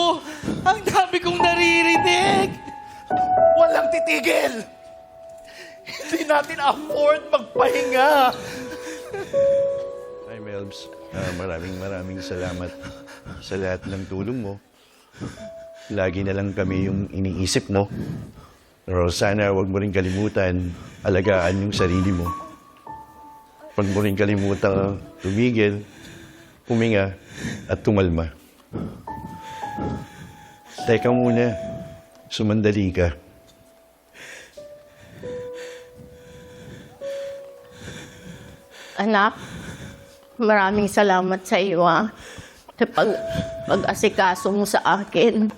ko! Ang dami kong naririnig! Walang titigil! Hindi natin afford magpahinga! Hi, Melbs. Maraming salamat sa lahat ng tulong mo. Lagi na lang kami yung iniisip mo. Pero sana huwag mo rin kalimutan, alagaan yung sarili mo. Huwag mo rin kalimutan tumigil, huminga, at tumalma. Teka muna, sumandali ka. Anak, maraming salamat sa iyo, sa pag-asikaso mo sa akin.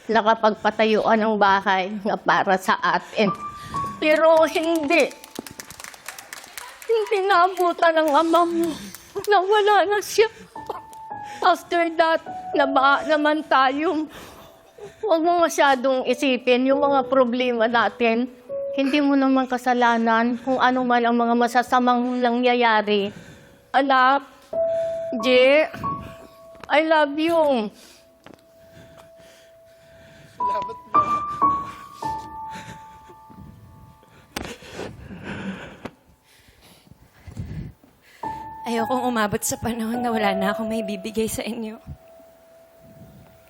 Nakapagpatayuan ng bahay na para sa atin. Pero hindi naabutan ng ama mo. Nawala na siya. After that, nabaa naman tayo. Huwag mo masyadong isipin yung mga problema natin. Hindi mo naman kasalanan kung ano man ang mga masasamang nangyayari. Anak, Je, I love you. Salamat mo. Ayokong umabot sa panahon na wala na akong may bibigay sa inyo.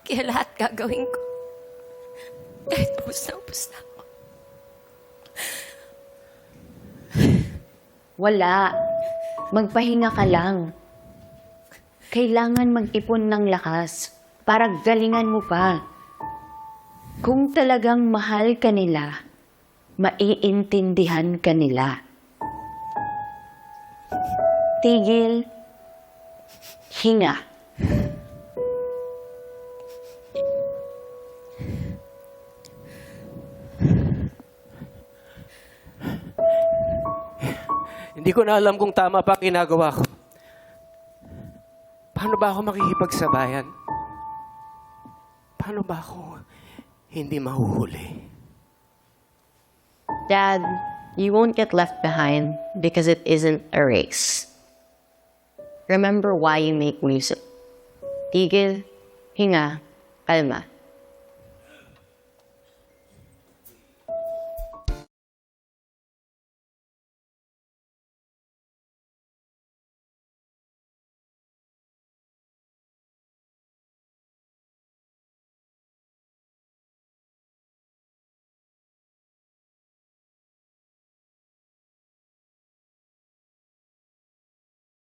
Kaya lahat gagawin ko. Kahit ubus na ako. Wala. Magpahinga ka lang. Kailangan mag-ipon ng lakas para galingan mo pa. Kung talagang mahal ka nila, maiintindihan ka nila. Tigil. Hinga. Hindi ko na alam kung tama pa ang ginagawa ko. Paano ba ako makikipagsabayan? Paano ba ako hindi mahuhuli? Dad, you won't get left behind because it isn't a race. Remember why you make music. Tigil, hinga, kalma.